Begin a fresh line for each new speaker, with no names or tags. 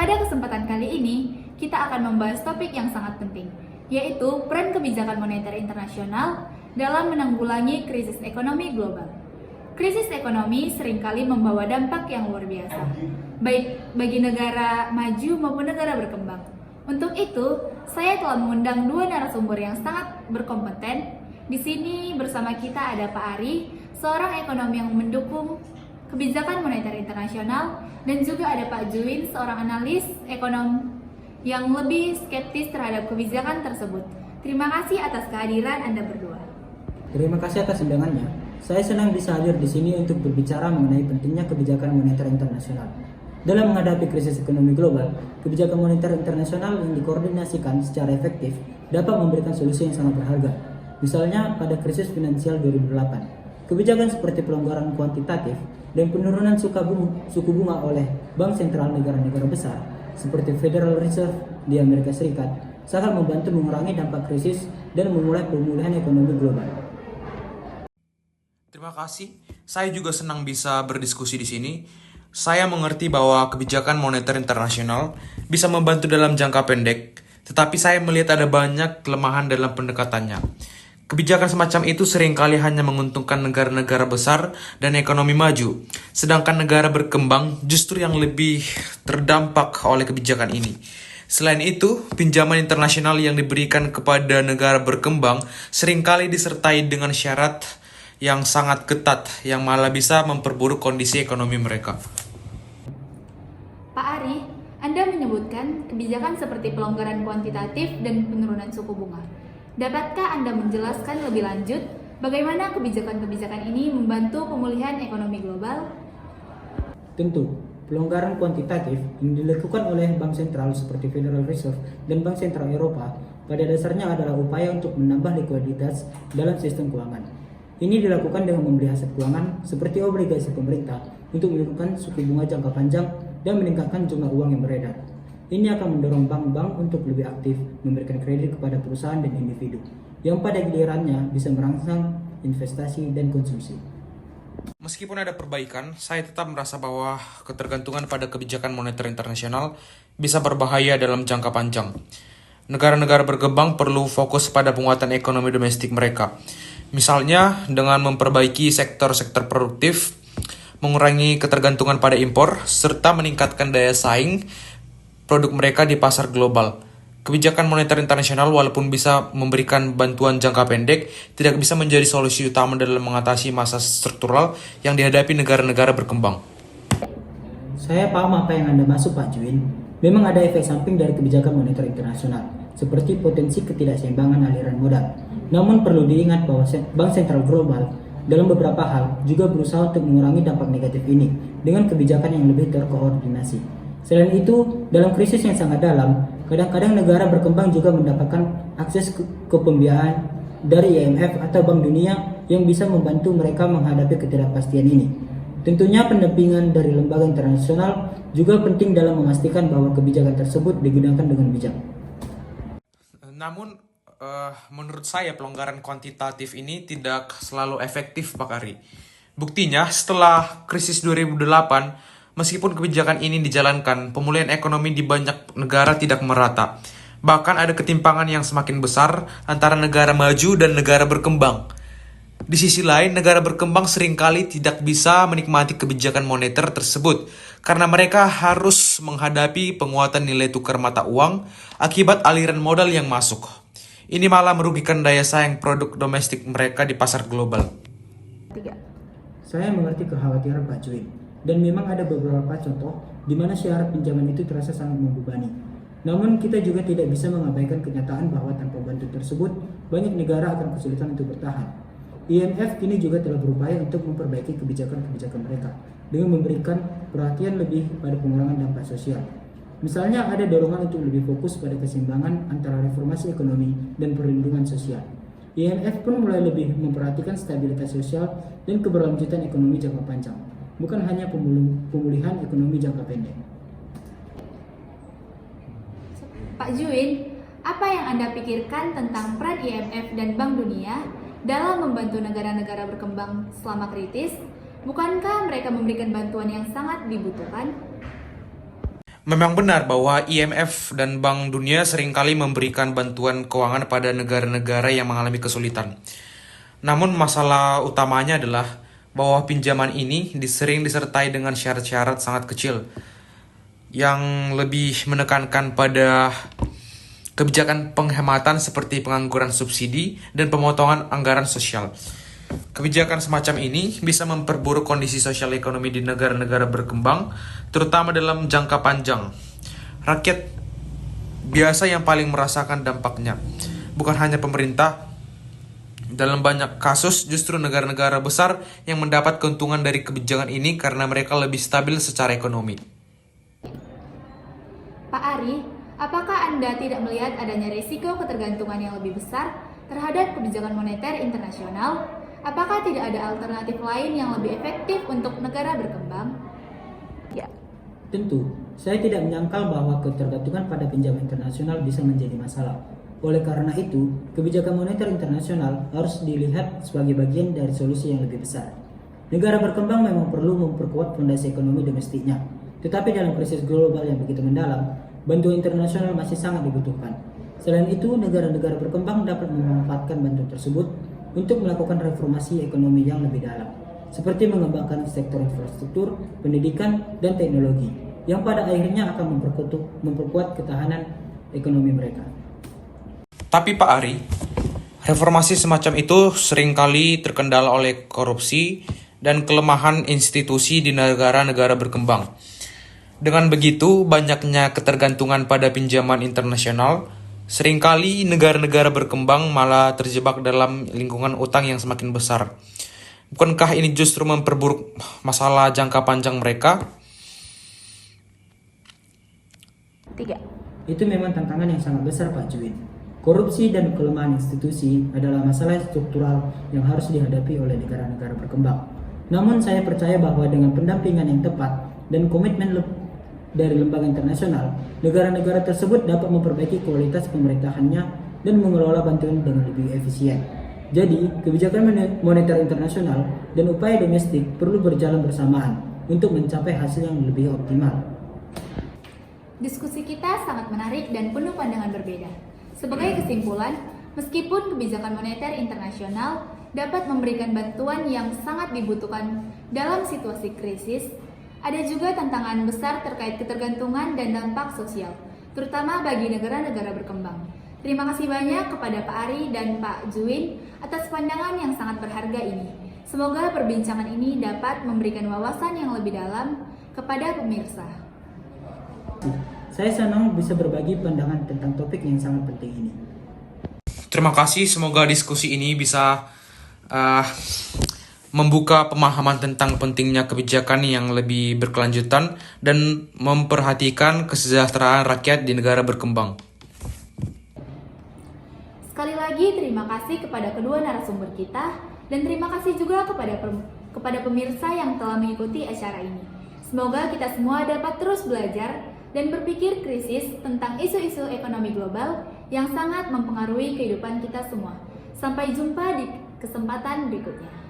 Pada kesempatan kali ini, kita akan membahas topik yang sangat penting, yaitu peran kebijakan moneter internasional dalam menanggulangi krisis ekonomi global. Krisis ekonomi seringkali membawa dampak yang luar biasa, baik bagi negara maju maupun negara berkembang. Untuk itu, saya telah mengundang dua narasumber yang sangat berkompeten. Di sini bersama kita ada Pak Ari, seorang ekonom yang mendukung kebijakan moneter internasional, dan juga ada Pak Juin, seorang analis ekonom yang lebih skeptis terhadap kebijakan tersebut. Terima kasih atas kehadiran Anda berdua.
Terima kasih atas undangannya. Saya senang bisa hadir di sini untuk berbicara mengenai pentingnya kebijakan moneter internasional. Dalam menghadapi krisis ekonomi global, kebijakan moneter internasional yang dikoordinasikan secara efektif dapat memberikan solusi yang sangat berharga. Misalnya pada krisis finansial 2008, kebijakan seperti pelonggaran kuantitatif dan penurunan suku bunga oleh bank sentral negara-negara besar seperti Federal Reserve di Amerika Serikat sangat membantu mengurangi dampak krisis dan memulai pemulihan ekonomi global.
Terima kasih. Saya juga senang bisa berdiskusi di sini. Saya mengerti bahwa kebijakan moneter internasional bisa membantu dalam jangka pendek, tetapi saya melihat ada banyak kelemahan dalam pendekatannya. Kebijakan semacam itu seringkali hanya menguntungkan negara-negara besar dan ekonomi maju, sedangkan negara berkembang justru yang lebih terdampak oleh kebijakan ini. Selain itu, pinjaman internasional yang diberikan kepada negara berkembang seringkali disertai dengan syarat yang sangat ketat yang malah bisa memperburuk kondisi ekonomi mereka.
Pak Ari, Anda menyebutkan kebijakan seperti pelonggaran kuantitatif dan penurunan suku bunga. Dapatkah Anda menjelaskan lebih lanjut bagaimana kebijakan-kebijakan ini membantu pemulihan ekonomi global?
Tentu, pelonggaran kuantitatif yang dilakukan oleh bank sentral seperti Federal Reserve dan Bank Sentral Eropa pada dasarnya adalah upaya untuk menambah likuiditas dalam sistem keuangan. Ini dilakukan dengan membeli aset keuangan seperti obligasi pemerintah untuk menurunkan suku bunga jangka panjang dan meningkatkan jumlah uang yang beredar. Ini akan mendorong bank-bank untuk lebih aktif memberikan kredit kepada perusahaan dan individu, yang pada gilirannya bisa merangsang investasi dan konsumsi.
Meskipun ada perbaikan, saya tetap merasa bahwa ketergantungan pada kebijakan moneter internasional bisa berbahaya dalam jangka panjang. Negara-negara berkembang perlu fokus pada penguatan ekonomi domestik mereka. Misalnya dengan memperbaiki sektor-sektor produktif, mengurangi ketergantungan pada impor, serta meningkatkan daya saing produk mereka di pasar global. Kebijakan moneter internasional walaupun bisa memberikan bantuan jangka pendek, tidak bisa menjadi solusi utama dalam mengatasi masalah struktural yang dihadapi negara-negara berkembang.
Saya paham apa yang Anda maksud, Pak Juin. Memang ada efek samping dari kebijakan moneter internasional, seperti potensi ketidakseimbangan aliran modal. Namun perlu diingat bahwa Bank Sentral Global dalam beberapa hal juga berusaha untuk mengurangi dampak negatif ini dengan kebijakan yang lebih terkoordinasi. Selain itu, dalam krisis yang sangat dalam, kadang-kadang negara berkembang juga mendapatkan akses ke pembiayaan dari IMF atau Bank Dunia yang bisa membantu mereka menghadapi ketidakpastian ini. Tentunya pendampingan dari lembaga internasional juga penting dalam memastikan bahwa kebijakan tersebut digunakan dengan bijak.
Namun, menurut saya pelonggaran kuantitatif ini tidak selalu efektif, Pak Ari. Buktinya, setelah krisis 2008, meskipun kebijakan ini dijalankan, pemulihan ekonomi di banyak negara tidak merata. Bahkan ada ketimpangan yang semakin besar antara negara maju dan negara berkembang. Di sisi lain, negara berkembang seringkali tidak bisa menikmati kebijakan moneter tersebut karena mereka harus menghadapi penguatan nilai tukar mata uang akibat aliran modal yang masuk. Ini malah merugikan daya saing produk domestik mereka di pasar global.
Saya mengerti kekhawatiran Pak Cuy, dan memang ada beberapa contoh di mana syarat pinjaman itu terasa sangat membebani. Namun kita juga tidak bisa mengabaikan kenyataan bahwa tanpa bantuan tersebut, banyak negara akan kesulitan untuk bertahan. IMF kini juga telah berupaya untuk memperbaiki kebijakan-kebijakan mereka dengan memberikan perhatian lebih pada pengurangan dampak sosial. Misalnya ada dorongan untuk lebih fokus pada keseimbangan antara reformasi ekonomi dan perlindungan sosial. IMF pun mulai lebih memperhatikan stabilitas sosial dan keberlanjutan ekonomi jangka panjang, bukan hanya pemulihan ekonomi jangka pendek.
Pak Juin, apa yang Anda pikirkan tentang peran IMF dan Bank Dunia dalam membantu negara-negara berkembang selama kritis? Bukankah mereka memberikan bantuan yang sangat dibutuhkan?
Memang benar bahwa IMF dan Bank Dunia seringkali memberikan bantuan keuangan pada negara-negara yang mengalami kesulitan. Namun masalah utamanya adalah bahwa pinjaman ini sering disertai dengan syarat-syarat sangat kecil yang lebih menekankan pada kebijakan penghematan seperti pengangguran subsidi dan pemotongan anggaran sosial. Kebijakan semacam ini bisa memperburuk kondisi sosial ekonomi di negara-negara berkembang, terutama dalam jangka panjang. Rakyat biasa yang paling merasakan dampaknya, bukan hanya pemerintah. Dalam banyak kasus, justru negara-negara besar yang mendapat keuntungan dari kebijakan ini karena mereka lebih stabil secara ekonomi.
Pak Ari, apakah Anda tidak melihat adanya risiko ketergantungan yang lebih besar terhadap kebijakan moneter internasional? Apakah tidak ada alternatif lain yang lebih efektif untuk negara berkembang? Ya.
Tentu, saya tidak menyangkal bahwa ketergantungan pada pinjaman internasional bisa menjadi masalah. Oleh karena itu, kebijakan moneter internasional harus dilihat sebagai bagian dari solusi yang lebih besar. Negara berkembang memang perlu memperkuat fondasi ekonomi domestiknya, tetapi dalam krisis global yang begitu mendalam, bantuan internasional masih sangat dibutuhkan. Selain itu, negara-negara berkembang dapat memanfaatkan bantuan tersebut untuk melakukan reformasi ekonomi yang lebih dalam, seperti mengembangkan sektor infrastruktur, pendidikan, dan teknologi, yang pada akhirnya akan memperkuat ketahanan ekonomi mereka.
Tapi Pak Ari, reformasi semacam itu seringkali terkendala oleh korupsi dan kelemahan institusi di negara-negara berkembang. Dengan begitu, banyaknya ketergantungan pada pinjaman internasional, seringkali negara-negara berkembang malah terjebak dalam lingkungan utang yang semakin besar. Bukankah ini justru memperburuk masalah jangka panjang mereka?
3.
Itu memang tantangan yang sangat besar, Pak Juwin. Korupsi dan kelemahan institusi adalah masalah struktural yang harus dihadapi oleh negara-negara berkembang. Namun saya percaya bahwa dengan pendampingan yang tepat dan komitmen dari lembaga internasional, negara-negara tersebut dapat memperbaiki kualitas pemerintahannya dan mengelola bantuan dengan lebih efisien. Jadi, kebijakan moneter internasional dan upaya domestik perlu berjalan bersamaan untuk mencapai hasil yang lebih optimal.
Diskusi kita sangat menarik dan penuh pandangan berbeda. Sebagai kesimpulan, meskipun kebijakan moneter internasional dapat memberikan bantuan yang sangat dibutuhkan dalam situasi krisis, ada juga tantangan besar terkait ketergantungan dan dampak sosial, terutama bagi negara-negara berkembang. Terima kasih banyak kepada Pak Ari dan Pak Juwin atas pandangan yang sangat berharga ini. Semoga perbincangan ini dapat memberikan wawasan yang lebih dalam kepada pemirsa.
Saya senang bisa berbagi pandangan tentang topik yang sangat penting ini.
Terima kasih, semoga diskusi ini bisa membuka pemahaman tentang pentingnya kebijakan yang lebih berkelanjutan dan memperhatikan kesejahteraan rakyat di negara berkembang.
Sekali lagi terima kasih kepada kedua narasumber kita dan terima kasih juga kepada pemirsa yang telah mengikuti acara ini. Semoga kita semua dapat terus belajar dan berpikir kritis tentang isu-isu ekonomi global yang sangat mempengaruhi kehidupan kita semua. Sampai jumpa di kesempatan berikutnya.